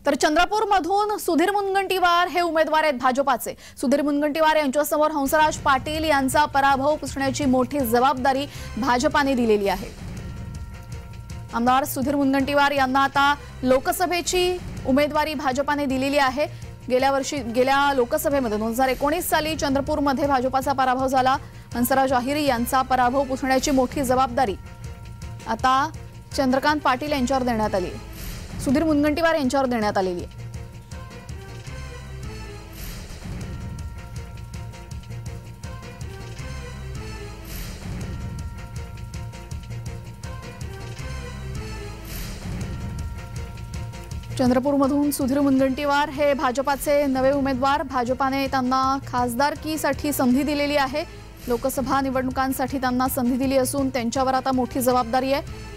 तर चंद्रपूरमधून सुधीर मुनगंटीवार हे उमेदवार आहेत भाजपाचे। सुधीर मुनगंटीवार यांच्यासमोर हंसराज पाटील यांचा पराभव पुसण्याची मोठी जबाबदारी भाजपाने दिलेली आहे। आमदार सुधीर मुनगंटीवार यांना आता लोकसभेची उमेदवारी भाजपाने दिलेली आहे। गेल्या लोकसभेमध्ये 2019 साली चंद्रपूरमध्ये भाजपाचा पराभव झाला। हंसराज अहिर यांचा पराभव पुसण्याची मोठी जबाबदारी आता चंद्रकांत पाटील यांच्यावर देण्यात आली आहे। सुधीर मुनगंटीवार यांच्यावर देण्यात आलेली आहे। चंद्रपूरमधून सुधीर मुनगंटीवार हे भाजपाचे नवे उमेदवार। भाजपाने त्यांना खासदारकीसाठी संधी दिलेली आहे। लोकसभा निवडणुकांसाठी त्यांना संधी दिली असून त्यांच्यावर आता मोठी जबाबदारी आहे।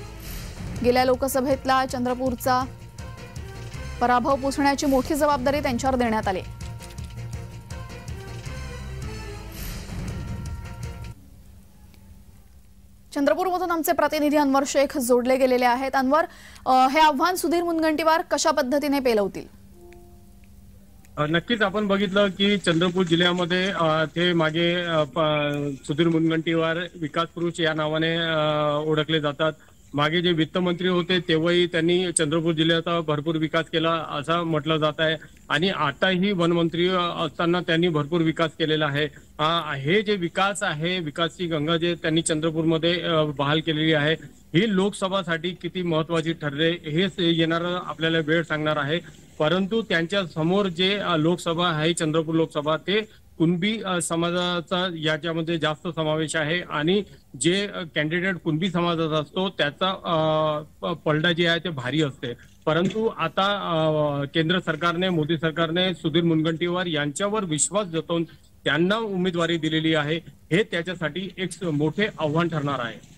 गेल्या लोकसभेतला चंद्रपूरचा पराभव पुसण्याची मोठी जबाबदारी त्यांच्यावर देण्यात आली। चंद्रपूरमधून आमचे प्रतिनिधी अनवर शेख जोडले गेलेले आहेत। अनवर, हे आव्हान सुधीर मुनगंटीवार कशा पद्धतीने पेलवतील? नक्कीच आपण बघितलं की चंद्रपूर जिल्ह्यामध्ये ते मागे सुधीर मुनगंटीवार विकास पुरुष या नावाने ओळखले जातात। मागे जे वित्तमंत्री होते तेव्हाही त्यांनी चंद्रपूर जिल्ह्याचा भरपूर विकास केला असं म्हटलं जात आहे आणि आताही वनमंत्री असताना त्यांनी भरपूर विकास केलेला आहे। हे जे विकास आहे, विकासची गंगा जे त्यांनी चंद्रपूरमध्ये बहाल केलेली आहे, ही लोकसभासाठी किती महत्वाची ठरले हे येणार आपल्याला वेळ सांगणार आहे। परंतु त्यांच्या समोर जे लोकसभा आहे, चंद्रपूर लोकसभा, ते कुणबी समाजाचा याच्यामध्ये जास्त समावेश आहे आणि जे कॅन्डिडेट कुणबी समाजाचा असतो त्याचा पलटा जे आहे ते भारी असते। परंतु आता केंद्र सरकारने, मोदी सरकारने सुधीर मुनगंटीवार यांच्यावर विश्वास जतवून त्यांना उमेदवारी दिलेली आहे। हे त्याच्यासाठी एक मोठे आव्हान ठरणार आहे।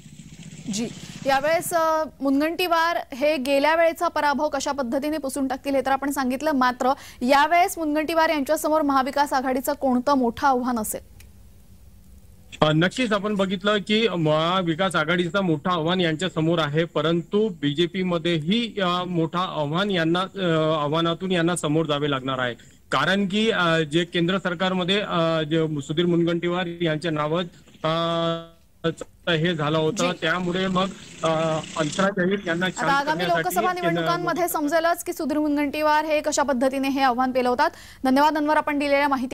जी, यावेळेस मुनगंटीवार हे गेल्या वेळेचा पराभव कशा पद्धतीने पुसून टाकतील हे तर आपण सांगितलं, मात्र यावेळेस मुनगंटीवार यांच्यासमोर महाविकास आघाडीचं कोणतं मोठं आव्हान असेल? नक्कीच आपण बघितलं की महाविकास आघाडीचं मोठं आव्हान यांच्या समोर आहे, परंतु बीजेपी मध्येही मोठा आव्हानातून यांना समोर जावे लागणार आहे। कारण की जे केंद्र सरकारमध्ये जे सुधीर मुनगंटीवार यांच्या नावात हे झालं होतं, त्यामुळे मग हंसराज अहिर यांना आगामी लोकसभा निवडणुकांमध्ये समजेलच की सुधीर मुनगंटीवार हे कशा पद्धतीने हे आव्हान पेलवतात। धन्यवाद अनवर, आपण दिलेल्या माहिती